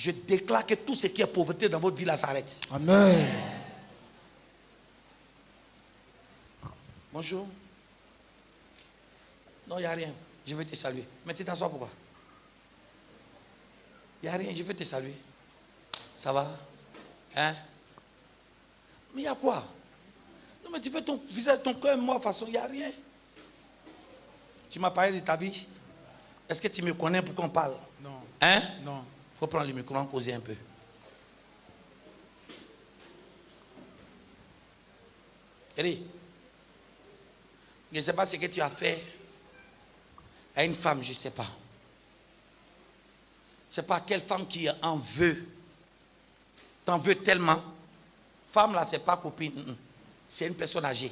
je déclare que tout ce qui est pauvreté dans votre vie là s'arrête. Amen. Bonjour. Non, il n'y a rien. Je vais te saluer. Mais tu t'assois pourquoi? Il n'y a rien, je vais te saluer. Ça va? Hein? Mais il y a quoi? Non, mais tu fais ton visage, ton cœur, moi, de toute façon, il n'y a rien. Tu m'as parlé de ta vie. Est-ce que tu me connais pour qu'on parle? Non. Hein? Non. Il faut prendre le micro, en causer un peu. Eri, je ne sais pas ce que tu as fait à une femme, je ne sais pas. C'est pas quelle femme qui en veut. T'en veux tellement. Femme là, c'est pas copine. C'est une personne âgée.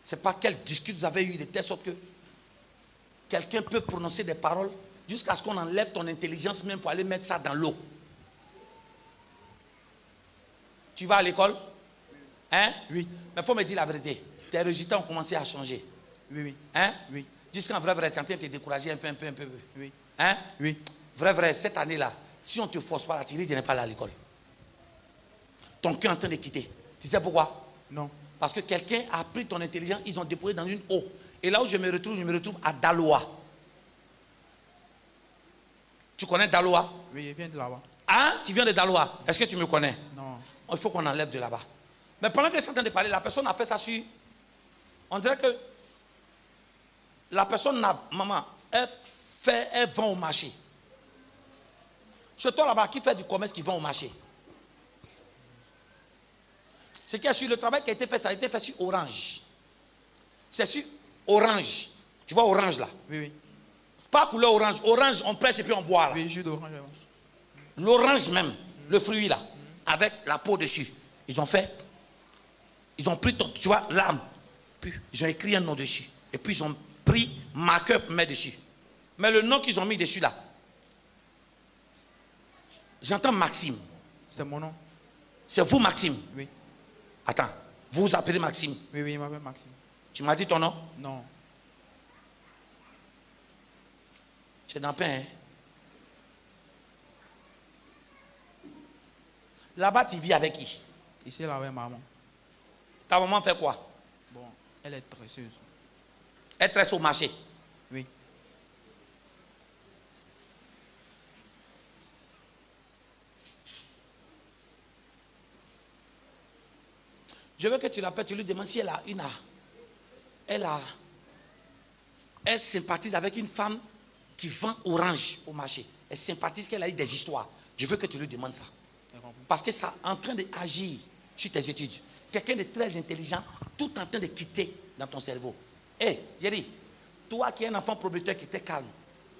C'est pas quel discours vous avez eu de telle sorte que quelqu'un peut prononcer des paroles jusqu'à ce qu'on enlève ton intelligence même pour aller mettre ça dans l'eau. Tu vas à l'école? Hein? Oui. Mais il faut me dire la vérité. Tes résultats ont commencé à changer. Oui, oui. Hein? Oui. Jusqu'en vrai, tu es en train de te décourager un peu. Oui. Hein? Oui. Vrai, cette année-là, si on ne te force pas à tirer, tu n'es pas là à l'école. Ton cœur est en train de quitter. Tu sais pourquoi? Non. Parce que quelqu'un a pris ton intelligence, ils ont déposé dans une eau. Et là où je me retrouve à Daloa. Tu connais Daloa? Oui, je viens de là-bas. Hein? Tu viens de Daloa? Est-ce que tu me connais? Non. Il faut qu'on enlève de là-bas. Mais pendant que je suis en train de parler, la personne a fait ça sur... On dirait que la personne, maman, elle vend au marché. Chez toi là-bas, qui fait du commerce, qui vend au marché? Ce qui est sur le travail qui a été fait, ça a été fait sur Orange. C'est sur Orange. Tu vois Orange là? Oui, oui. Pas couleur orange. Orange, on presse et puis on boit là. Oui, jus d'orange. L'orange même, le fruit là, avec la peau dessus. Ils ont pris, tu vois, l'âme. Puis ils ont écrit un nom dessus. Et puis ils ont pris marqueur pour mettre dessus. Mais le nom qu'ils ont mis dessus là, j'entends Maxime. C'est mon nom. C'est vous Maxime? Oui. Attends, vous vous appelez Maxime? Oui, oui, il m'appelle Maxime. Tu m'as dit ton nom? Non. Tu es dans le pain, hein? Là-bas, tu vis avec qui? Ici, là, avec maman. Ta maman fait quoi? Bon, elle est tresseuse. Elle tresse au marché. Oui. Je veux que tu l'appelles, tu lui demandes si elle sympathise avec une femme qui vend orange au marché. Elle sympathise qu'elle a eu des histoires. Je veux que tu lui demandes ça. Parce que ça est en train d'agir sur tes études. Quelqu'un de très intelligent, tout en train de quitter dans ton cerveau. Hé, Yeri, toi qui es un enfant prometteur qui était calme,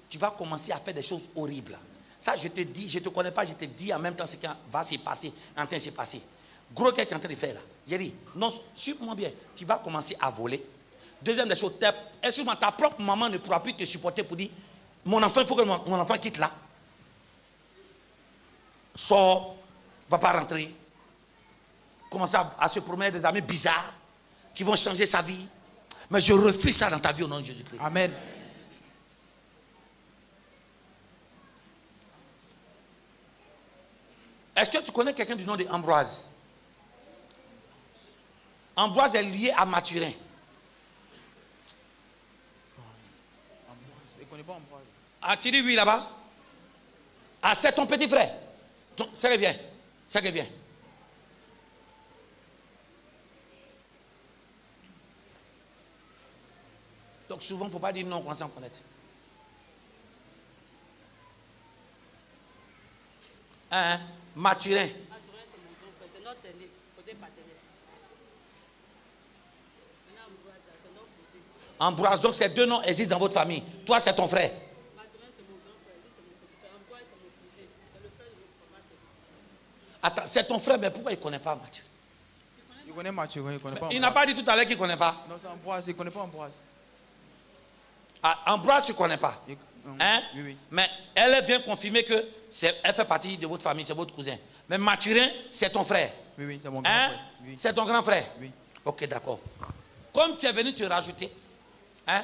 tu vas commencer à faire des choses horribles. Ça, je te dis, je ne te connais pas, je te dis en même temps ce qui va se passer, en train de se passer. Gros, qu'est-ce que tu es en train de faire là? Yeri, non, suis-moi bien, tu vas commencer à voler. Deuxième des choses, excuse-moi, ta propre maman ne pourra plus te supporter pour dire, mon enfant, il faut que mon enfant quitte là. Sors, va pas rentrer. Commencer à se promener des amis bizarres qui vont changer sa vie. Mais je refuse ça dans ta vie au nom de Jésus-Christ. Amen. Est-ce que tu connais quelqu'un du nom d'Ambroise? Ambroise est lié à Mathurin. Je ne connais pas Ambroise. Ah, tu dis oui là-bas? Ah, c'est ton petit frère. Ça revient. Ça revient. Donc souvent, il ne faut pas dire non quand on s'en connaît. Hein? Mathurin. C'est notre aîné, côté paternel. Ambroise, donc ces deux noms existent dans votre famille. Toi, c'est ton frère. Attends, c'est ton frère, mais pourquoi il ne connaît pas Mathieu? Il connaît Mathieu, il ne connaît pas Ambroise. Il n'a pas dit tout à l'heure qu'il ne connaît pas. Non, c'est Ambroise, il ne connaît pas Ambroise. Ah, Ambroise, tu ne connais pas. Hein? Oui, oui. Mais elle vient confirmer que elle fait partie de votre famille, c'est votre cousin. Mais Mathurin, c'est ton frère. Oui, oui, c'est mon grand Hein? frère. Oui. C'est ton grand frère. Oui. Ok, d'accord. Comme tu es venu te rajouter, hein?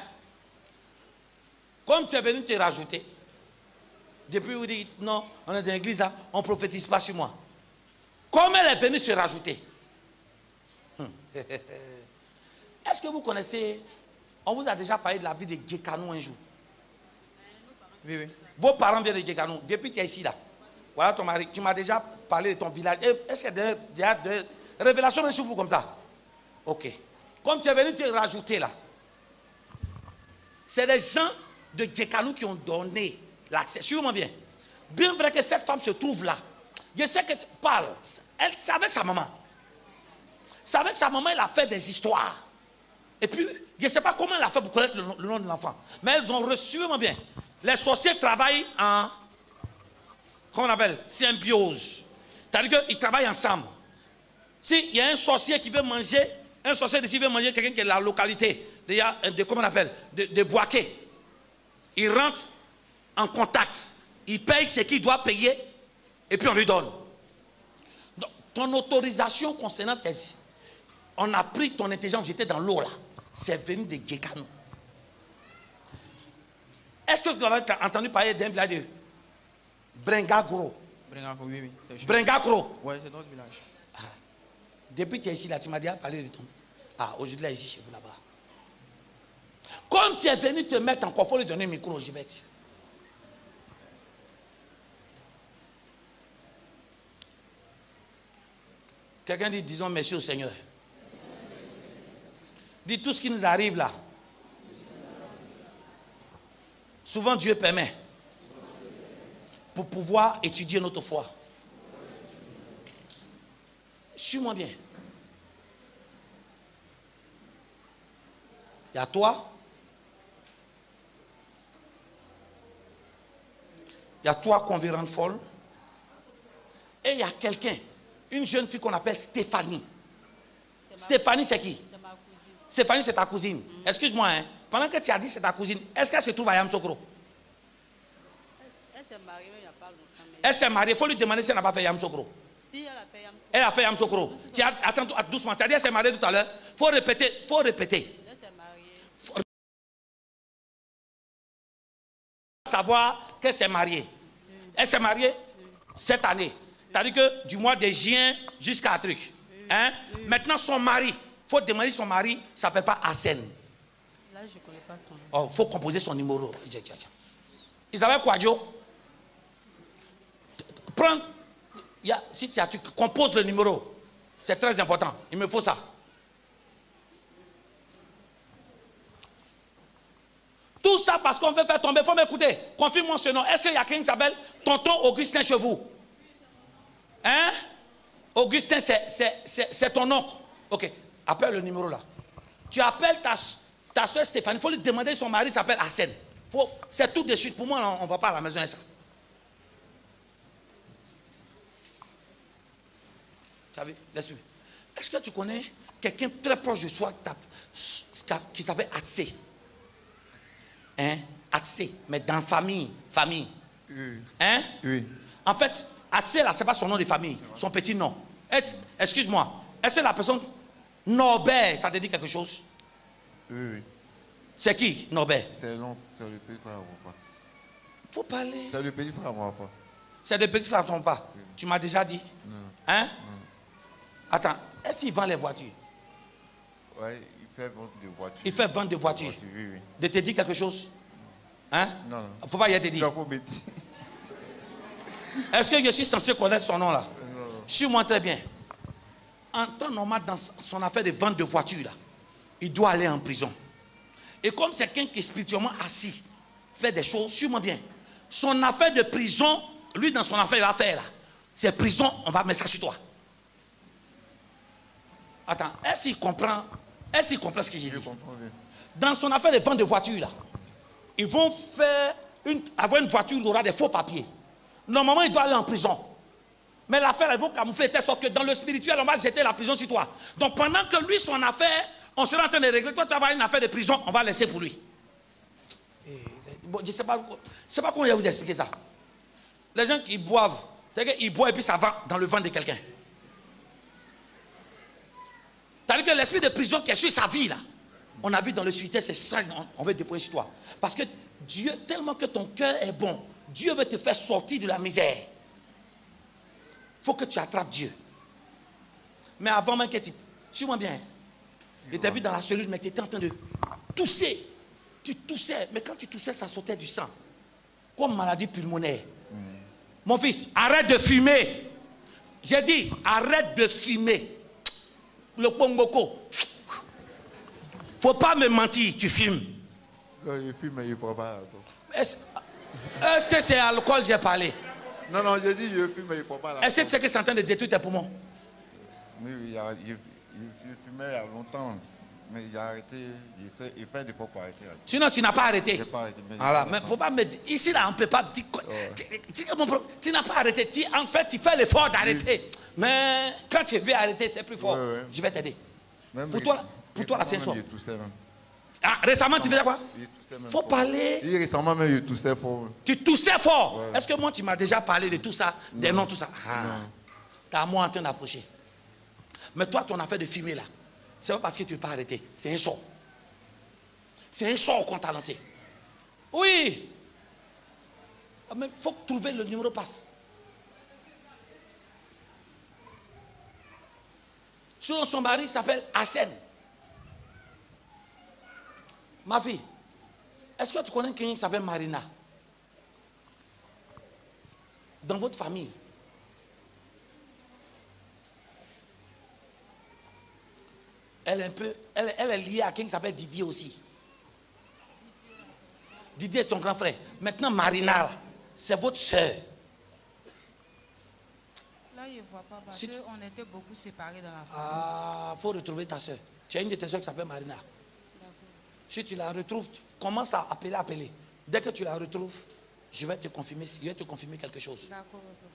Comme tu es venu te rajouter, Depuis, vous dites, non, on est dans l'église, là, on ne prophétise pas sur moi. Comme elle est venue se rajouter. Est-ce que vous connaissez, on vous a déjà parlé de la vie de Gekanou un jour? Oui, oui. Vos parents viennent de Gekanou. Depuis que tu es ici, là. Voilà ton mari. Tu m'as déjà parlé de ton village. Est-ce qu'il y a des révélations même sur vous comme ça? Ok. Comme tu es venu te rajouter là. C'est des gens de Gekanou qui ont donné l'accès. Suivez-moi bien. Bien vrai que cette femme se trouve là. Je sais que tu parles. C'est avec sa maman. C'est avec sa maman, elle a fait des histoires. Et puis, je ne sais pas comment elle a fait pour connaître le nom de l'enfant. Mais elles ont reçu, suivez-moi bien. Les sorciers travaillent en, comment on appelle, symbiose. C'est-à-dire qu'ils travaillent ensemble. S'il y a un sorcier qui veut manger, un sorcier d'ici veut manger quelqu'un qui est de la localité, comment on appelle, de Boaké. Il rentre en contact. Il paye ce qu'il doit payer et puis on lui donne. Donc, ton autorisation concernant tes... On a pris ton intelligence, j'étais dans l'eau là. C'est venu de Gekanou. Est-ce que vous avez entendu parler d'un village de Brengagro? Brengagro, oui, oui. Brengagro? Oui, c'est notre village. Ah. Depuis que tu es ici là, tu m'as déjà parlé de ton... Ah, aujourd'hui là, ici chez vous là-bas. Comme tu es venu te mettre encore, il faut lui donner un micro, j'y vais dire. Quelqu'un dit, disons merci au Seigneur. Dit tout ce qui nous arrive là. Souvent Dieu permet pour pouvoir étudier notre foi. Suis-moi bien. Il y a toi. Il y a toi qu'on veut rendre folle. Et il y a quelqu'un, une jeune fille qu'on appelle Stéphanie. Stéphanie, c'est qui? Stéphanie, c'est ta cousine. Excuse-moi, hein. Pendant que tu as dit c'est ta cousine, est-ce qu'elle se trouve à Yamoussoukro? Elle s'est mariée il n'y a pas longtemps. Elle s'est mariée, il faut lui demander si elle n'a pas fait Yamoussoukro. Si elle a fait Yamoussoukro. Elle a fait Yamoussoukro. Attends doucement, tu as dit elle s'est mariée tout à l'heure. Il faut répéter, il faut répéter. Elle s'est mariée. Savoir qu'elle s'est mariée. Elle s'est mariée cette année. C'est-à-dire que du mois de juin jusqu'à un truc. Hein? Maintenant, son mari, il faut demander si son mari ne s'appelle pas Arsène. Là, je ne connais pas son nom. Oh, il faut composer son numéro. Isabelle Kouadjo, prends, si tu composes le numéro, c'est très important. Il me faut ça. Tout ça parce qu'on veut faire tomber. Il faut m'écouter. Confirme-moi ce nom. Est-ce qu'il y a quelqu'un qui s'appelle Tonton Augustin chez vous? Hein? Augustin, c'est ton oncle. Ok. Appelle le numéro là. Tu appelles ta soeur Stéphanie. Il faut lui demander si son mari s'appelle Arsène. C'est tout de suite. Pour moi, on ne va pas à la maison et ça. Tu as vu? Laisse-moi. Est-ce que tu connais quelqu'un très proche de soi qui s'appelle Atsé? Hein? Atsé, mais dans famille. Oui. Hein? Oui. En fait, Atsé là, ce n'est pas son nom de famille, son petit nom. Excuse-moi, est-ce que la personne Norbert, ça te dit quelque chose? Oui. C'est qui, Norbert? C'est le petit frère à mon papa. Faut parler. C'est le petit frère à mon papa. C'est le petit frère à ton papa. Oui. Tu m'as déjà dit? Non. Hein? Non. Attends, est-ce qu'il vend les voitures? Oui, il fait vendre des voitures. Il fait vendre des voitures? Oui. De te dire quelque chose? Hein? Non. Faut pas y aller te dire. Est-ce que je suis censé connaître son nom là? Non. Suis-moi très bien. En temps normal, dans son affaire de vente de voitures là, il doit aller en prison. Et comme c'est quelqu'un qui est spirituellement assis, fait des choses, suis-moi bien. Son affaire de prison, lui dans son affaire, il va faire là. C'est prison, on va mettre ça sur toi. Attends, est-ce qu'il comprend ce que j'ai dit? Je comprends bien. Dans son affaire de vente de voitures là, ils vont avoir une voiture, il aura des faux papiers. Normalement, il doit aller en prison. Mais l'affaire, elle va camoufler de telle sorte que dans le spirituel, on va jeter la prison sur toi. Donc pendant que lui, son affaire, on sera en train de régler. Toi, tu vas avoir une affaire de prison, on va laisser pour lui. Bon, je ne sais pas comment je vais vous expliquer ça. Les gens qui boivent, ils boivent et puis ça va dans le ventre de quelqu'un. C'est-à-dire que l'esprit de prison qui est sur sa vie, là, on a vu dans le spirituel, c'est ça, on veut déployer sur toi. Parce que Dieu, tellement que ton cœur est bon, Dieu veut te faire sortir de la misère. Il faut que tu attrapes Dieu. Mais avant même que tu... Suis-moi bien. Je t'ai vu dans la cellule, mais tu étais en train de tousser. Tu toussais. Mais quand tu toussais, ça sortait du sang. Comme maladie pulmonaire. Mon fils, arrête de fumer. J'ai dit, arrête de fumer. Le pongoko. Faut pas me mentir, tu fumes. Non, je fume, mais je ne prends pas. Est-ce que c'est alcool que j'ai parlé? Non, non, j'ai dit je fume, mais je ne prends pas. Est-ce que tu sais que c'est en train de détruire tes poumons? Oui, je fumais il y a longtemps. Mais j'ai arrêté. Il fait des fois pour arrêter. Sinon, tu n'as pas arrêté. Je n'ai pas arrêté. Voilà, mais faut pas me dire. Ici, là, on ne peut pas dire. Tu n'as pas arrêté. En fait, tu fais l'effort d'arrêter. Oui. Mais quand tu veux arrêter, c'est plus fort. Oui, oui. Je vais t'aider. Pour toi, là, c'est ça. Ah, récemment, tu faisais quoi? Il faut parler. Récemment, même, je toussais fort. Tu toussais fort? Ouais. Est-ce que moi, tu m'as déjà parlé de tout ça? Des noms, tout ça? Ah. T'as moi en train d'approcher. Mais toi, ton affaire de fumer, là, c'est pas parce que tu ne veux pas arrêter. C'est un sort. C'est un sort qu'on t'a lancé. Oui. Mais il faut trouver le numéro passe. Son mari s'appelle Hassan. Ma fille, est-ce que tu connais quelqu'un qui s'appelle Marina? Dans votre famille. Elle est liée à quelqu'un qui s'appelle Didier aussi. Didier, c'est ton grand frère. Maintenant, Marina, c'est votre soeur. Là, je ne vois pas parce qu'on était beaucoup séparés dans la famille. Ah, il faut retrouver ta soeur. Tu as une de tes soeurs qui s'appelle Marina. Si tu la retrouves, tu commences à appeler. Dès que tu la retrouves, je vais te confirmer quelque chose.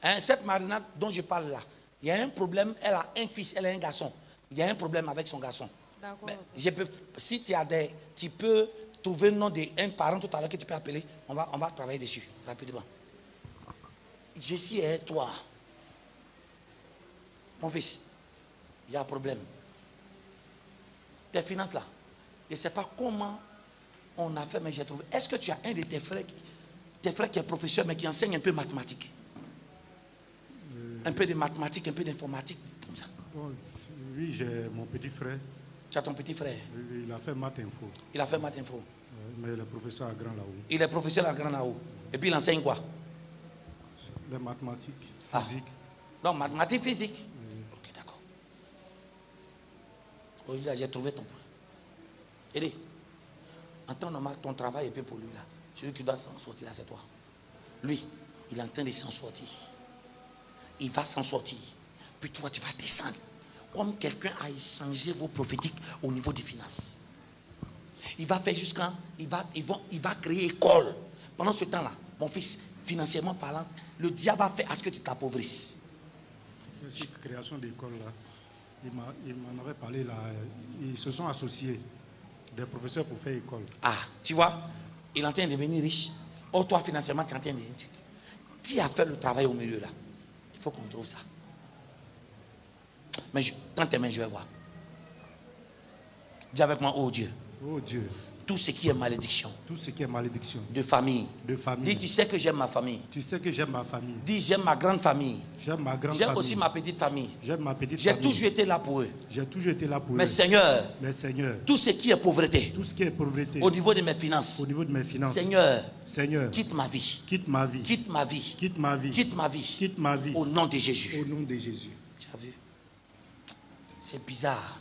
Hein, cette Marina dont je parle là, il y a un problème, elle a un fils, elle a un garçon. Il y a un problème avec son garçon. Si tu peux trouver le nom d'un parent tout à l'heure que tu peux appeler, on va travailler dessus rapidement. Je suis avec toi. Mon fils, il y a un problème. Tes finances là, je ne sais pas comment on a fait, mais j'ai trouvé. Est-ce que tu as un de tes frères qui est professeur, mais qui enseigne un peu mathématiques? Un peu de mathématiques, un peu d'informatique, comme ça. Bon, oui, j'ai mon petit frère. Tu as ton petit frère? Oui, il a fait maths info. Il a fait maths info. Mais il est professeur à Grand Laou. Il est professeur à Grand Laou. Et puis il enseigne quoi? Les mathématiques, physique. Non, mathématiques, physique. Oui. Ok, d'accord. Aujourd'hui, j'ai trouvé ton point. Aidez. En temps normal, ton travail est peu pour lui là. Celui qui doit s'en sortir là, c'est toi. Lui, il est en train de s'en sortir. Il va s'en sortir. Puis toi, tu vas descendre. Comme quelqu'un a échangé vos prophétiques au niveau des finances. Il va faire jusqu'à... Il va créer école. Pendant ce temps-là, mon fils, financièrement parlant, le diable va faire à ce que tu t'appauvisses. Cette création d'école là, il m'en avait parlé là. Ils se sont associés, des professeurs pour faire école. Ah, tu vois, il est en train de devenir riche. Or, toi, financièrement, tu es en train de... Qui a fait le travail au milieu là? Il faut qu'on trouve ça. Mais dans tes mains, je vais voir. Dis avec moi, oh Dieu. Oh Dieu. Tout ce qui est malédiction. Tout ce qui est malédiction. De famille. De famille. Dis, tu sais que j'aime ma famille. Tu sais que j'aime ma famille. Dis, j'aime ma grande famille. J'aime ma grande famille. J'aime aussi ma petite famille. J'aime ma petite famille. J'ai toujours été là pour eux. J'ai toujours été là pour eux. Mais Seigneur. Mais Seigneur. Tout ce qui est pauvreté. Tout ce qui est pauvreté. Au niveau de mes finances. Au niveau de mes finances. Seigneur. Seigneur. Quitte ma vie. Quitte ma vie. Quitte ma vie. Quitte ma vie. Quitte ma vie. Quitte ma vie. Au nom de Jésus. Au nom de Jésus. Tu as vu? C'est bizarre.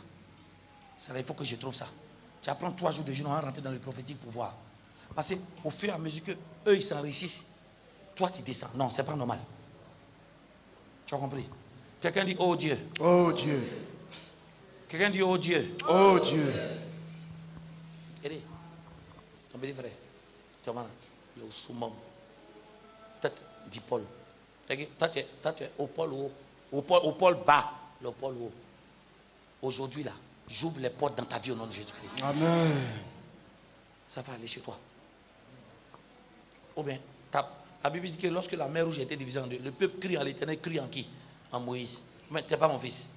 Ça, il faut que je trouve ça. Tu apprends 3 jours de jeûne, on va rentrer dans le prophétique pour voir. Parce qu'au fur et à mesure que eux ils s'enrichissent, toi tu descends. Non, c'est pas normal. Tu as compris? Quelqu'un dit oh Dieu. Oh Dieu. Quelqu'un dit oh Dieu. Oh Dieu. Aidez. Ton petit frère. Tu vois, le summum. Peut-être dit Paul. Toi tu es au pôle haut. Au pôle bas. Le pôle haut. Aujourd'hui là, j'ouvre les portes dans ta vie au nom de Jésus-Christ. Amen. Ça va aller chez toi. Ou bien, la Bible dit que lorsque la mer rouge a été divisée en deux, le peuple crie à l'Éternel, crie en qui? En Moïse. Mais tu n'es pas mon fils.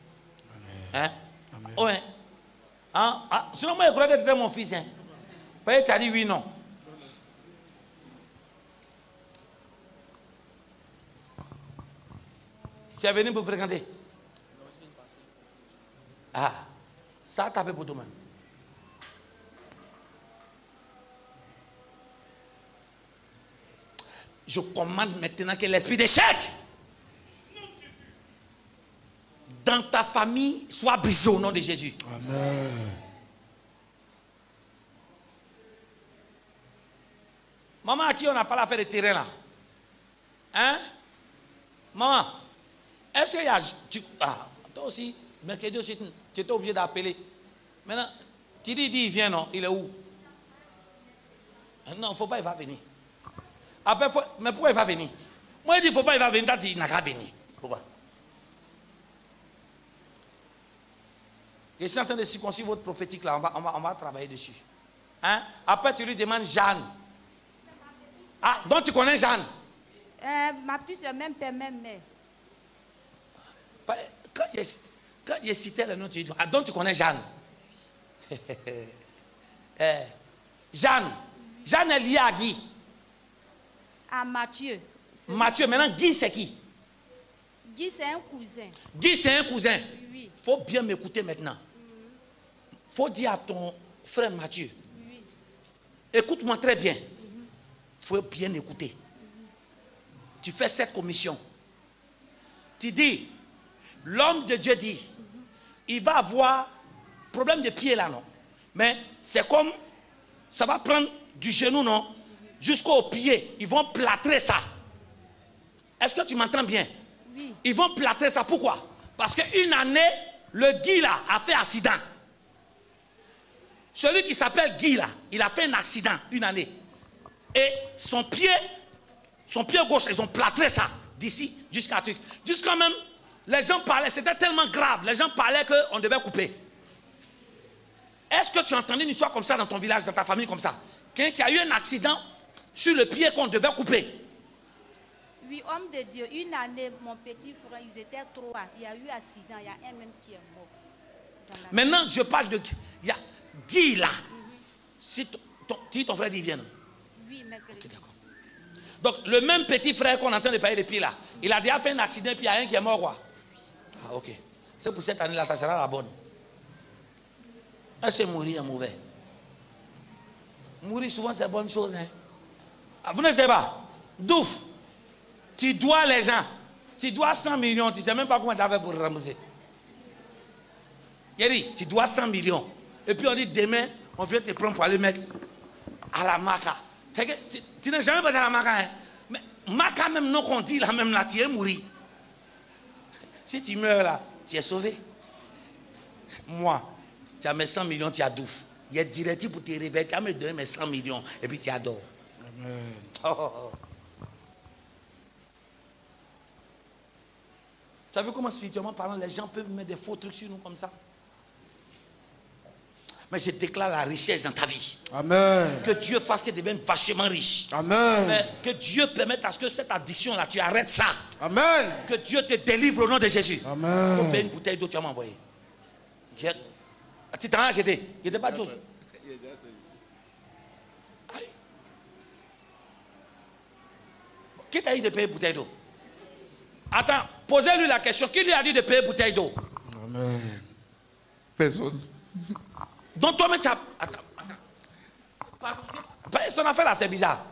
Amen. Hein? Amen. Oh, hein? Ah, sinon moi je croyais que tu étais mon fils. Hein? Tu as dit oui, non. Tu es venu pour fréquenter? Ah, ça t'as fait pour toi-même. Je commande maintenant que l'esprit d'échec dans ta famille soit brisé au nom de Jésus. Amen. Maman, à qui on n'a pas l'affaire de terrain là? Hein? Maman, est-ce qu'il y a... toi aussi, mercredi aussi, tu étais obligé d'appeler. Maintenant, tu dis, il vient, non? Il est où? Non, il ne faut pas, il va venir. Après, mais pourquoi il va venir? Moi, je dis, il ne faut pas, il va venir. Il n'a qu'à venir. Pourquoi? Je suis en train de circoncire votre prophétique là. On va travailler dessus. Hein? Après, tu lui demandes Jeanne. Ah, donc tu connais Jeanne? Ma petite soeur, même père, même mère. Quand j'ai cité le nom, tu dis, ah, donc tu connais Jeanne? Jeanne. Jeanne est liée à Guy. À Mathieu. Mathieu, maintenant Guy c'est qui? Guy c'est un cousin. Guy c'est un cousin. Oui. Il faut bien m'écouter maintenant. Il faut dire à ton frère Mathieu. Oui. Écoute-moi très bien. Il faut bien écouter. Tu fais cette commission. Tu dis, l'homme de Dieu dit, il va avoir problème de pied là, non? Mais c'est comme, ça va prendre du genou, non? Jusqu'au pied. Ils vont plâtrer ça. Est-ce que tu m'entends bien? Oui. Ils vont plâtrer ça. Pourquoi? Parce qu'une année, le Guy là a fait accident. Celui qui s'appelle Guy là, il a fait un accident une année. Et son pied gauche, ils ont plâtré ça d'ici jusqu'à truc. Jusqu'à même, les gens parlaient, c'était tellement grave, les gens parlaient qu'on devait couper. Est-ce que tu as entendu une histoire comme ça dans ton village, dans ta famille comme ça? Quelqu'un qui a eu un accident sur le pied qu'on devait couper. Oui, homme de Dieu, une année, mon petit frère, ils étaient trois. Il y a eu accident, il y a un même qui est mort. Maintenant, je parle de... Il y a Guy là. Si ton frère dit viens. Oui, mercredi. Okay, d'accord. Donc, le même petit frère qu'on entend de parler depuis là, il a déjà fait un accident et puis il y a un qui est mort, quoi. Ah, ok. C'est pour cette année-là, ça sera la bonne. Est-ce que mourir est mauvais? Mourir, souvent, c'est bonne chose. Hein? Ah, vous ne savez pas? Douf, tu dois les gens. Tu dois 100 millions, tu ne sais même pas comment tu as fait pour rembourser. Il dit, tu dois 100 millions. Et puis on dit, demain, on vient te prendre pour aller mettre à la maca. Tu n'es jamais passé à la maca. Hein? Mais maca, même non qu'on dit là, même là, tu es mourir. Si tu meurs là, tu es sauvé. Moi, tu as mes 100 millions, tu as douf. Il y a directif pour te réveiller, tu as me donné mes 100 millions et puis tu adores. Amen. Oh. Tu as vu comment spirituellement parlant, les gens peuvent mettre des faux trucs sur nous comme ça? Mais je déclare la richesse dans ta vie. Amen. Que Dieu fasse que tu deviennes vachement riche. Amen. Mais que Dieu permette à ce que cette addiction-là, tu arrêtes ça. Amen. Que Dieu te délivre au nom de Jésus. Amen. Combien une bouteille d'eau tu vas m'envoyer? Tu t'en as acheté? Il n'était pas de chose. Qui t'a dit de payer une bouteille d'eau? Attends, posez-lui la question. Qui lui a dit de payer une bouteille d'eau? Amen. Personne. Donc toi-même tu as... Attends. Son affaire là c'est bizarre.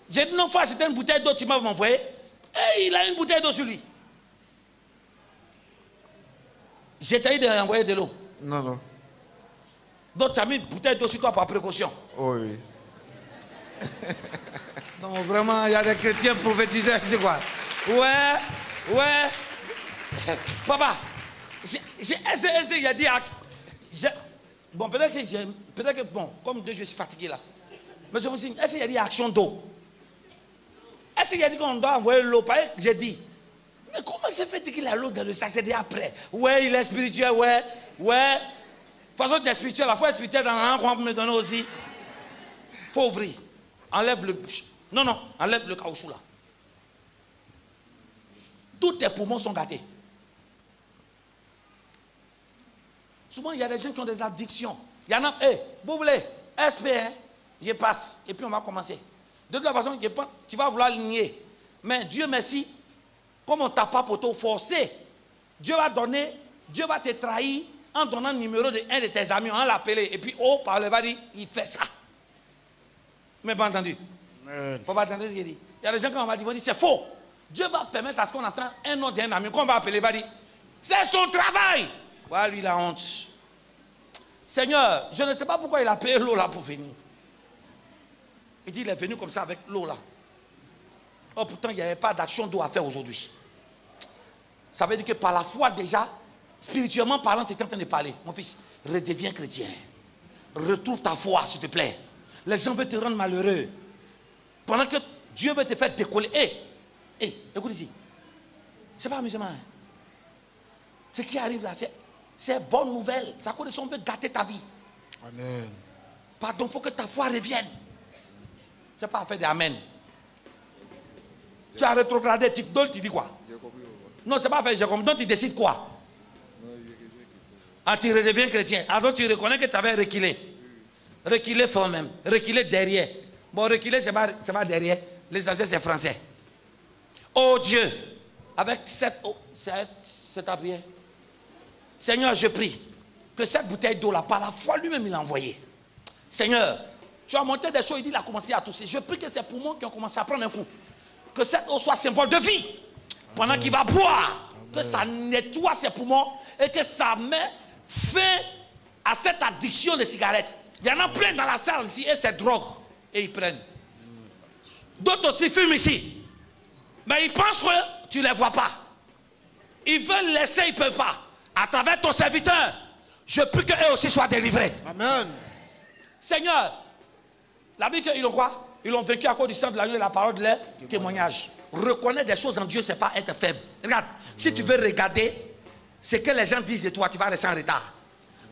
J'ai dit non, faut acheter une bouteille d'eau, tu m'as envoyé. Et il a une bouteille d'eau sur lui. J'ai dit d'envoyer de l'eau. Non, non. Donc tu as mis une bouteille d'eau sur toi par précaution. Oh, oui. Non, vraiment, il y a des chrétiens prophétiseurs, c'est quoi? Ouais. Papa, il a dit... Bon, peut-être que, bon, comme deux, je suis fatigué là. Mais je me suis dit, est-ce qu'il y a dit action d'eau? Est-ce qu'il y a dit qu'on doit envoyer l'eau? J'ai dit, mais comment c'est fait qu'il a l'eau dans le sac? C'est dit après. Ouais, il est spirituel, ouais. De toute façon, tu es spirituel, il faut être spirituel dans la langue qu'on peut me donner aussi. Il faut ouvrir. Enlève le... Non, enlève le caoutchouc là. Tous tes poumons sont gâtés. Souvent, il y a des gens qui ont des addictions. Il y en a, vous voulez, SP, hein, je passe. Et puis, on va commencer. De toute façon, tu vas vouloir ligner. Mais Dieu merci, comme on t'a pas pour te forcer, Dieu va te trahir en donnant le numéro de un de tes amis, en l'appeler, et puis par le bas dit, il fait ça. Mais pas entendu. Faut pas entendre ce qu'il dit. Il y a des gens qui vont dire, c'est faux. Dieu va permettre à ce qu'on entende un nom d'un ami, qu'on va appeler, va dire, c'est son travail. Voilà, lui, la honte. Seigneur, je ne sais pas pourquoi il a payé l'eau là pour venir. Il dit, il est venu comme ça avec l'eau là. Oh, pourtant, il n'y avait pas d'action d'eau à faire aujourd'hui. Ça veut dire que par la foi déjà, spirituellement parlant, tu es en train de parler. Mon fils, redeviens chrétien. Retrouve ta foi, s'il te plaît. Les gens veulent te rendre malheureux. Pendant que Dieu veut te faire décoller. Écoute ici. C'est pas amusement. Hein? Ce qui arrive là, c'est bonne nouvelle. Ça cause de ça, on veut gâter ta vie. Amen. Pardon, il faut que ta foi revienne. Tu n'as pas à faire des amen. Tu as rétrogradé, tu dis quoi? Non, c'est pas fait, j'ai compris. Donc tu décides quoi? Ah, tu redeviens chrétien. Ah, donc tu reconnais que tu avais reculé. Reculé fort même. Reculé derrière. Bon, reculer, c'est pas derrière. L'essentiel, c'est français. Oh Dieu, avec cette prière, Seigneur, je prie que cette bouteille d'eau là, par la foi lui-même, il l'a envoyée. Seigneur, tu as monté des choses, il a commencé à tousser. Je prie que ses poumons qui ont commencé à prendre un coup. Que cette eau soit symbole de vie. Pendant qu'il va boire, que ça nettoie ses poumons et que ça met fin à cette addiction de cigarettes. Il y en a plein dans la salle ici et c'est drogue. Et ils prennent. D'autres aussi fument ici. Mais ils pensent que tu ne les vois pas. Ils veulent laisser, ils ne peuvent pas. À travers ton serviteur, je prie qu'eux aussi soient délivrés. Amen. Seigneur, la Bible, ils ont quoi? Ils l'ont vaincu à cause du sang de l'agneau et la parole de leur témoignage. Reconnaître des choses en Dieu, ce n'est pas être faible. Regarde, si tu veux regarder ce que les gens disent de toi, tu vas rester en retard.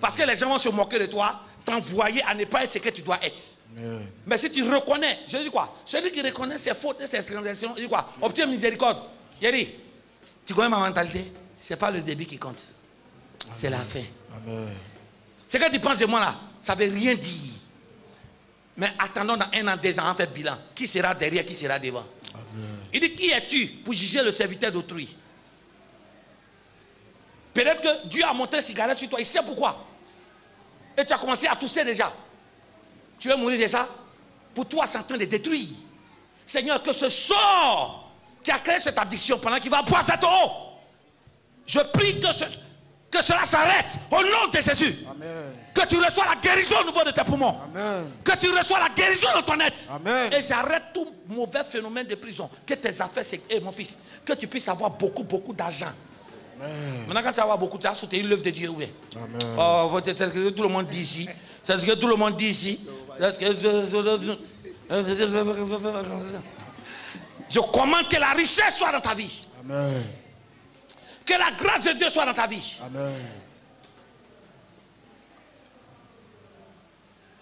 Parce que les gens vont se moquer de toi, t'envoyer à ne pas être ce que tu dois être. Amen. Mais si tu reconnais, je dis quoi? Celui qui reconnaît ses fautes et ses transgressions, il dit quoi? Obtiens miséricorde. Il dit, tu connais ma mentalité? Ce n'est pas le débit qui compte. C'est la fin. Amen. Ce que tu penses de moi là, ça ne veut rien dire. Mais attendons dans 1 an, 2 ans, on fait bilan. Qui sera derrière, qui sera devant? Amen. Il dit, qui es-tu pour juger le serviteur d'autrui? Peut-être que Dieu a monté une cigarette sur toi, il sait pourquoi. Et tu as commencé à tousser déjà. Tu veux mourir déjà? Pour toi, c'est en train de détruire. Seigneur, que ce sort qui a créé cette addiction pendant qu'il va boire cette eau, je prie que cela s'arrête au nom de Jésus. Amen. Que tu reçois la guérison au niveau de tes poumons. Amen. Que tu reçois la guérison de ton être. Amen. Et j'arrête tout mauvais phénomène de prison. Que tes affaires, mon fils, que tu puisses avoir beaucoup d'argent. Maintenant, quand tu vas avoir beaucoup d'argent, tu soutenir l'œuvre de Dieu. Oui. Amen. Oh, c'est ce que tout le monde dit ici. C'est ce que tout le monde dit ici. Je commande que la richesse soit dans ta vie. Amen. Que la grâce de Dieu soit dans ta vie. Amen.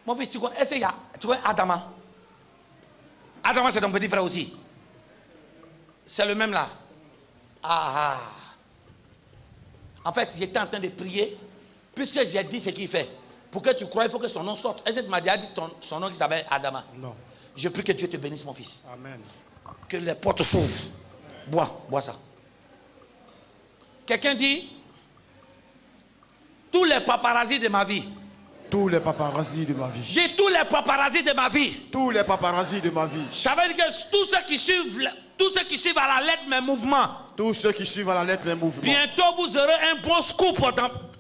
Mon fils, tu connais Adama? Adama, c'est ton petit frère aussi. C'est le même là. Ah. En fait, j'étais en train de prier, puisque j'ai dit ce qu'il fait. Pour que tu crois, il faut que son nom sorte. Est-ce que tu m'as déjà dit son nom qui s'appelle Adama? Non. Je prie que Dieu te bénisse, mon fils. Amen. Que les portes s'ouvrent. Bois ça. Quelqu'un dit, tous les paparazzis de ma vie. Tous les paparazzis de ma vie. Dis tous les paparazzis de ma vie. Tous les paparazzis de ma vie. Ça veut dire que tous ceux qui suivent à la lettre mes mouvements. Tous ceux qui suivent à la lettre mes mouvements. Bientôt vous aurez un bon scoop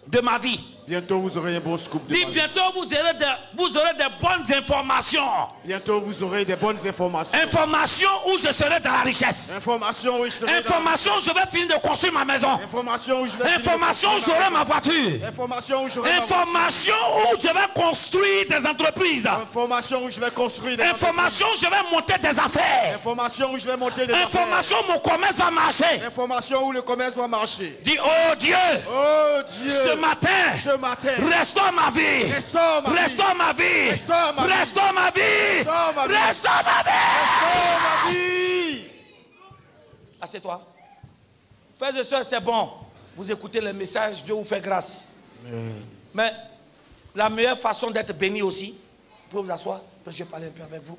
de ma vie. Bientôt vous aurez un bon scoop de ma vie. Bientôt vous aurez des bonnes informations. Bientôt vous aurez des bonnes informations. Informations où je serai dans la richesse. Informations où je serai Informations où je vais finir de construire ma maison. Informations où je vais Informations où j'aurai ma voiture. Informations où j'aurai Informations où je vais construire des entreprises. Informations où je vais construire des Informations où je vais monter des affaires. Informations où je vais monter des affaires. Informations où mon commerce va marcher. Informations où le commerce va marcher. Dis, oh Dieu. Oh Dieu. Ce matin. Restaure ma vie. Restaure ma vie. Restaure ma vie. Restaure ma vie. Restaure ma vie. Assieds-toi. Frères et sœurs, c'est bon. Vous écoutez le message, Dieu vous fait grâce. Mais la meilleure façon d'être béni aussi, vous pouvez vous asseoir, parce que je vais parler un peu avec vous.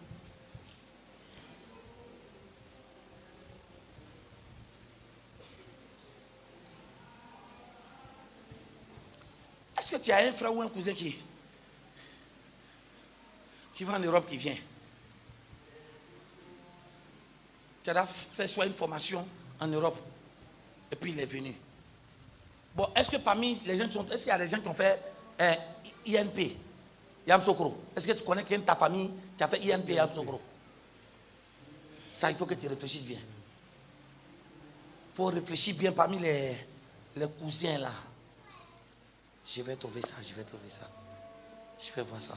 Est-ce que tu as un frère ou un cousin qui va en Europe, qui vient? Tu as fait soit une formation en Europe, et puis il est venu. Bon, est-ce que parmi les gens est-ce qu'il y a des gens qui ont fait INP, Yamsokro? Est-ce que tu connais quelqu'un de ta famille qui a fait INP, Yamsokro? Ça, il faut que tu réfléchisses bien. Il faut réfléchir bien parmi les cousins là. Je vais trouver ça, je vais trouver ça. Je vais voir ça.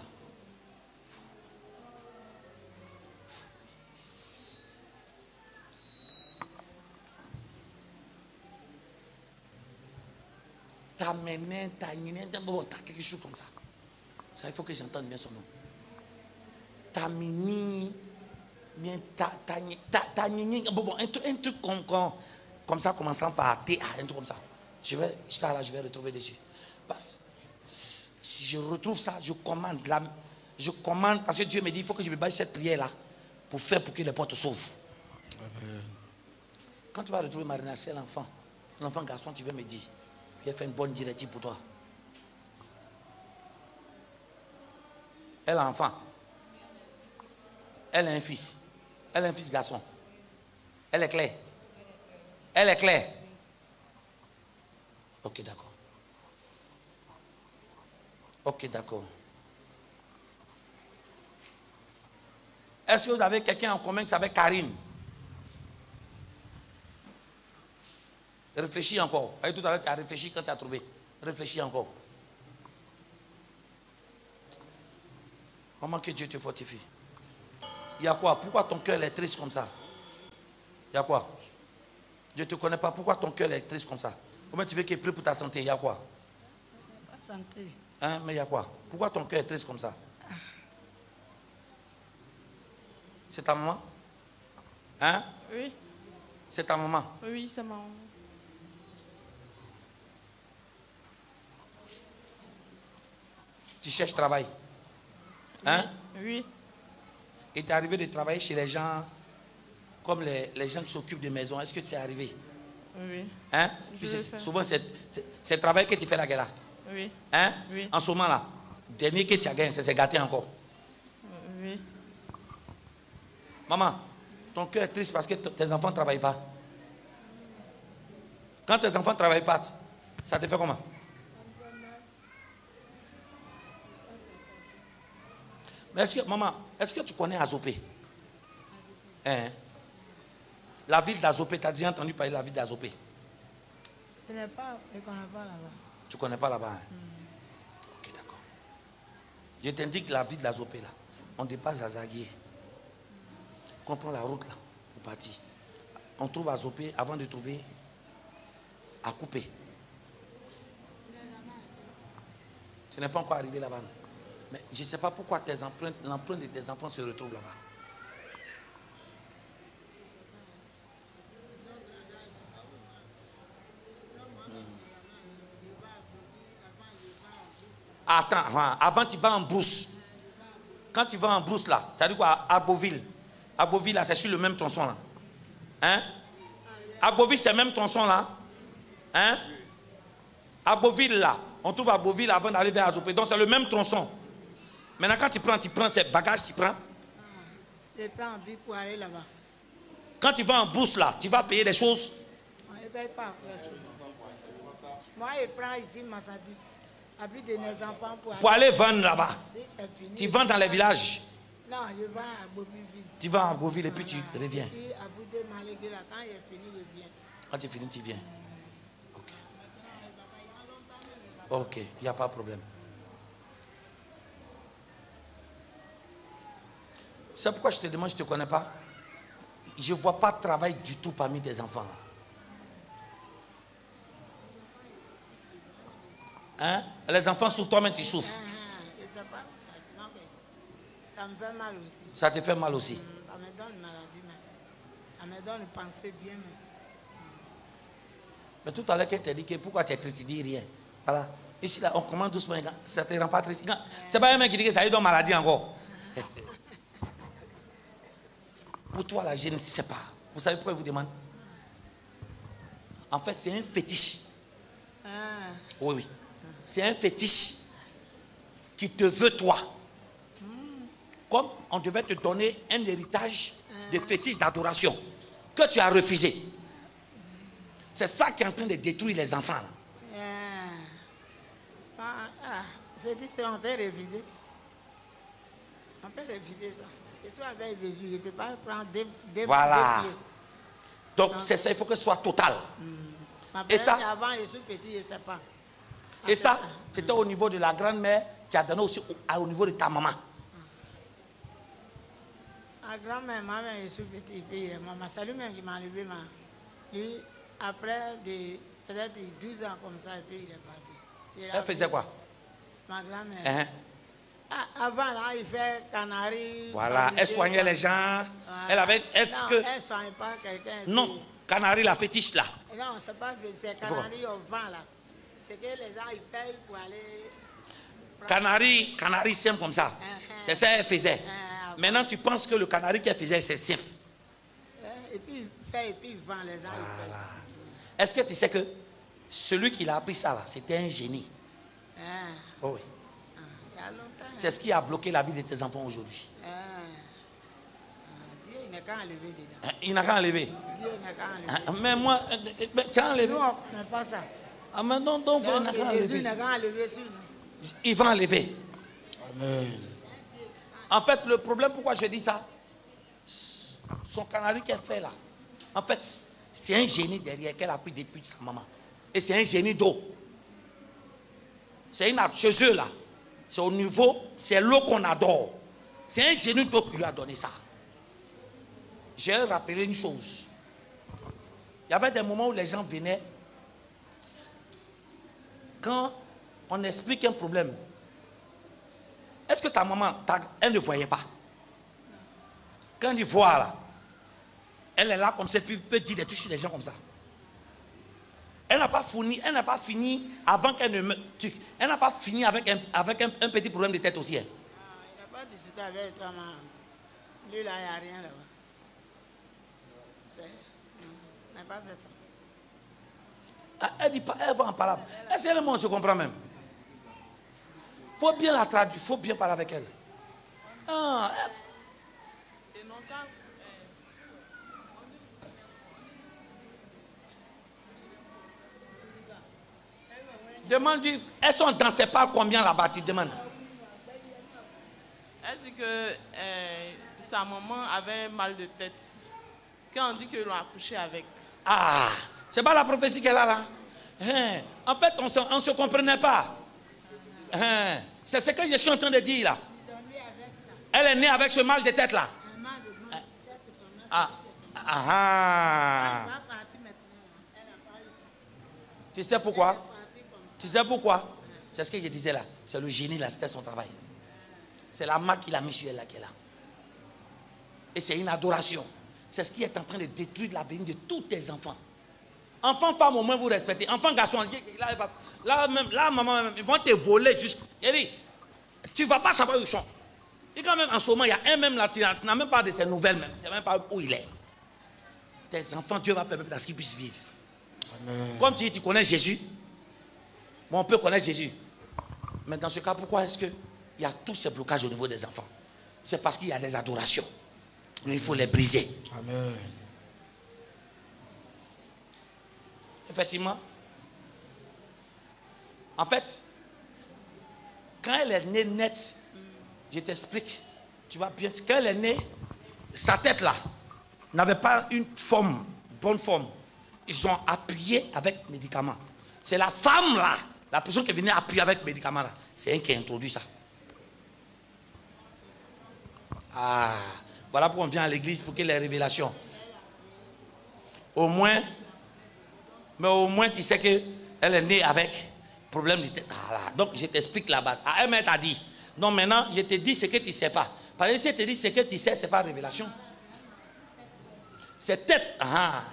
Ta ménée, ta quelque chose comme ça. Ça, il faut que j'entende bien son nom. Ta mini, bien, ta nini, bon, un truc comme ça, commençant par T, un truc comme ça. Je vais retrouver dessus. Parce si je retrouve ça, je commande, parce que Dieu me dit, il faut que je me base cette prière-là pour que les portes s'ouvrent. Quand tu vas retrouver Marina, c'est l'enfant garçon, tu veux me dire, il a fait une bonne directive pour toi. Elle a un enfant. Elle a un fils. Elle a un fils garçon. Elle est claire. Elle est claire. Ok, d'accord. Ok, d'accord. Est-ce que vous avez quelqu'un en commun qui s'appelle Karine? Réfléchis encore. Tout à l'heure, tu as réfléchi quand tu as trouvé. Réfléchis encore. Maman, que Dieu te fortifie. Il y a quoi? Pourquoi ton cœur est triste comme ça? Il y a quoi? Je ne te connais pas. Pourquoi ton cœur est triste comme ça? Comment tu veux qu'il prie pour ta santé? Il y a quoi? Pas santé. Hein? Mais il y a quoi? Pourquoi ton cœur est triste comme ça? C'est ta maman? Hein? Oui. C'est ta maman? Oui, c'est ma maman. Tu cherches travail? Hein? Oui. Et tu es arrivé de travailler chez les gens, comme les gens qui s'occupent de maisons. Est-ce que tu es arrivé? Oui. Hein? Puis souvent, c'est le travail que tu fais là. Oui. Hein? Oui. En ce moment-là, le dernier que tu as gagné, c'est gâté encore. Oui. Maman, ton cœur est triste parce que tes enfants ne travaillent pas. Quand tes enfants ne travaillent pas, ça te fait comment? Mais maman, est-ce que tu connais Azopé? Hein? La ville d'Azopé, tu as déjà entendu parler de la ville d'Azopé? Je ne connais pas là-bas. Tu ne connais pas là-bas? Hein? Ok, d'accord. Je t'indique la ville d'Azopé là. On dépasse à Zaguier. On prend la route là pour partir. On trouve Azopé avant de trouver à couper. Tu n'es pas encore arrivé là-bas. Mais je ne sais pas pourquoi l'empreinte de tes enfants se retrouve là-bas. Attends, avant tu vas en brousse. Quand tu vas en brousse là, tu as dit quoi? À Beauville. À Beauville là, c'est sur le même tronçon là. Hein? À Beauville, c'est le même tronçon là. Hein? À Beauville là. On trouve à Beauville avant d'arriver à Azopé. Donc c'est le même tronçon. Maintenant quand tu prends ces bagages, tu prends. Je prends un bus pour aller là-bas. Quand tu vas en brousse là, tu vas payer des choses. Je ne paye pas. Moi, je prends ici marchandise. Habite de mes enfants pour aller vendre là-bas. Si tu vends dans les villages. Non, je vends à Beauville. Tu vas à Beauville et puis tu reviens. Et puis à bout de Malégué, là, quand j'ai fini, je viens. Quand tu finis, tu viens. Ok. Ok, il n'y a pas de problème. C'est pourquoi je te demande, je ne te connais pas. Je ne vois pas de travail du tout parmi tes enfants. Hein? Les enfants souffrent, toi-même tu souffres. Je sais pas. Non, ça me fait mal aussi. Ça te fait mal aussi. Ça me donne une maladie même. Ça me donne une pensée bien même. Mais tout à l'heure, quand tu as dit que pourquoi tu es triste, tu dis rien. Voilà. Ici, là, on commence doucement. Ça ne te rend pas triste. C'est pas un mec qui dit que ça lui donne maladie encore. Pour toi, là, je ne sais pas. Vous savez pourquoi je vous demande? En fait, c'est un fétiche. Oui, oui. c'est un fétiche qui te veut toi. Comme on devait te donner un héritage de fétiche d'adoration que tu as refusé. C'est ça qui est en train de détruire les enfants. Là. Fétiche, on peut refuser. On peut refuser ça. Je suis avec Jésus, je ne peux pas prendre des voilà. pieds. Donc c'est ça, il faut que ce soit total. Et ça, avant, je suis petit, je ne sais pas. Et ça, c'était au niveau de la grand-mère qui a donné aussi au niveau de ta maman. Ma grand-mère, ma mère, je suis petit, puis maman, c'est lui-même qui m'a enlevé. Lui, après peut-être 12 ans comme ça, et puis il est parti. Elle faisait quoi? Ma grand-mère. Avant, là, il fait canari. Voilà, elle soignait les gens. Voilà. Elle avait. Elle ne soignait pas quelqu'un. Non, canari, la fétiche là. Non, c'est pas c'est canari au vent là. C'est que les gens ils payent pour aller. Canari simple comme ça. C'est ça qu'elle faisait. Maintenant, tu penses que le canari qu'elle faisait, c'est simple. Et puis il fait, et puis il vend les gens. Voilà. Est-ce que tu sais que celui qui l'a appris ça là, c'était un génie? Oh oui. C'est ce qui a bloqué la vie de tes enfants aujourd'hui. Dieu, il n'a qu'à enlever dedans. Il n'a qu'à enlever. Dieu n'a qu'à enlever. Mais moi, tu as enlevé. Nous, on ne pas ça. Mais non, donc Jésus n'a qu'à enlever sur nous. Il va enlever. Amen. En fait, le problème, pourquoi je dis ça, son canari qu'elle fait là, en fait, c'est un génie derrière qu'elle a pris depuis sa maman. Et c'est un génie d'eau. C'est une chez eux là. C'est au niveau, c'est l'eau qu'on adore. C'est un génie d'eau qui lui a donné ça. J'ai rappelé une chose. Il y avait des moments où les gens venaient. Quand on explique un problème, est-ce que ta maman, elle ne voyait pas? Quand il voit là, elle est là comme ça, puis peut dire des trucs sur les gens comme ça. Elle n'a pas fini avant qu'elle ne meure. Elle n'a pas fini avec un petit problème de tête aussi. Hein. Il n'a pas discuté avec toi, maman. Lui là, il n'y a rien là-bas. Il n'a pas fait ça. Elle dit pas, elle va en parler. Est-ce que le monde se comprend même? Il faut bien la traduire, il faut bien parler avec elle. Demande, elles sont dans ses pas combien là-bas, tu demandes? Elle dit que sa maman avait mal de tête. Quand on dit qu'ils l'ont accouché avec. Ah, c'est pas la prophétie qu'elle a là. En fait, on ne se comprenait pas. C'est ce que je suis en train de dire là. Elle est née avec ce mal de tête là. Tu sais pourquoi? Tu sais pourquoi? C'est ce que je disais là. C'est le génie là, c'était son travail. C'est la marque qu'il a mis sur elle là qui est là. Et c'est une adoration. C'est ce qui est en train de détruire l'avenir de tous tes enfants. Enfants, femmes, au moins vous respectez. Enfants, garçons, là, maman, ils vont te voler jusqu'à. Tu ne vas pas savoir où ils sont. Et quand même, en ce moment, il y a un même là, tu n'as même pas de ses nouvelles même. Tu ne sais même pas où il est. Tes enfants, Dieu va permettre à ce qu'ils puissent vivre. Amen. Comme tu dis, tu connais Jésus. Bon, on peut connaître Jésus. Mais dans ce cas, pourquoi est-ce qu'il y a tous ces blocages au niveau des enfants? C'est parce qu'il y a des adorations. Mais il faut les briser. Amen. Effectivement. En fait, quand elle est née nette, je t'explique, tu vas bien. Quand elle est née, sa tête là n'avait pas une forme, bonne forme. Ils ont appuyé avec médicaments. C'est la femme là, la personne qui venait appuyer avec médicaments là, c'est elle qui a introduit ça. Ah, voilà pourquoi on vient à l'église pour qu'il y ait les révélations. Au moins, mais au moins tu sais qu'elle est née avec problème de tête. Ah là, donc je t'explique la base. Ah, elle t'a dit. Donc maintenant, je te dis ce que tu ne sais pas. Parce que si je te dis ce que tu sais, ce n'est pas révélation. C'est tête. Ah.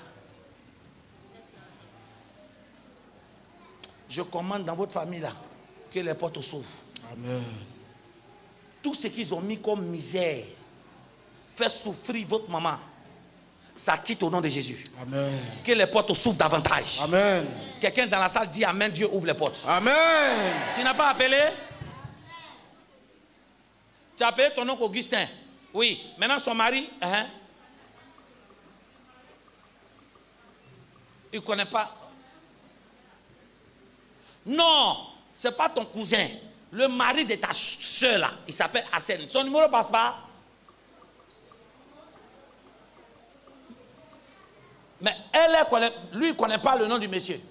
Je commande dans votre famille là que les portes s'ouvrent. Amen. Tout ce qu'ils ont mis comme misère, fait souffrir votre maman, Ça quitte au nom de Jésus. Amen. Que les portes s'ouvrent davantage. Amen. Quelqu'un dans la salle dit Amen, Dieu ouvre les portes. Amen. Tu n'as pas appelé? Tu as appelé ton oncle Augustin. Oui. Maintenant son mari, il ne connaît pas. Non, ce n'est pas ton cousin. Le mari de ta soeur là, il s'appelle Hassan. Son numéro passe pas. Mais lui, il ne connaît pas le nom du monsieur.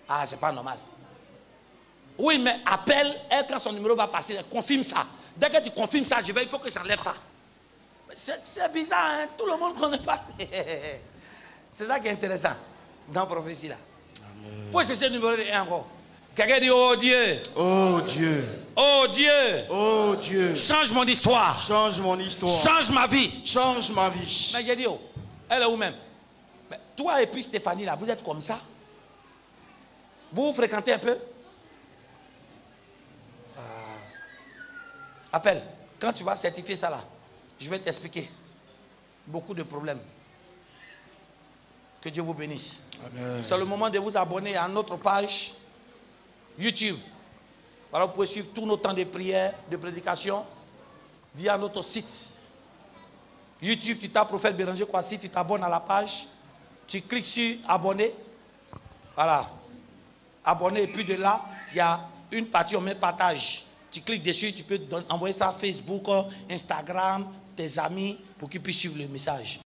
Ah, c'est pas normal. Oui, mais appelle elle quand son numéro va passer. Confirme ça. Dès que tu confirmes ça, il faut que j'enlève ça. C'est bizarre, hein? Tout le monde ne connaît pas. C'est ça qui est intéressant dans la prophétie là. Il faut chercher le numéro de 1 encore. Quelqu'un dit, oh Dieu. Oh Dieu. Oh Dieu. Oh Dieu. Change mon histoire. Change mon histoire. Change ma vie. Change ma vie. Mais j'ai dit, oh, elle est où même? Mais toi et puis Stéphanie là, vous êtes comme ça? Vous vous fréquentez un peu? Appelle. Quand tu vas certifier ça là, je vais t'expliquer. Beaucoup de problèmes. Que Dieu vous bénisse. C'est le moment de vous abonner à notre page YouTube. Voilà, vous pouvez suivre tous nos temps de prière, de prédication via notre site. YouTube, tu tapes Prophète Béranger Kouassi, tu t'abonnes à la page. Tu cliques sur abonner. Voilà. Abonner et puis de là, il y a une partie, on met partage. Tu cliques dessus, tu peux envoyer ça à Facebook, Instagram, tes amis, pour qu'ils puissent suivre le message.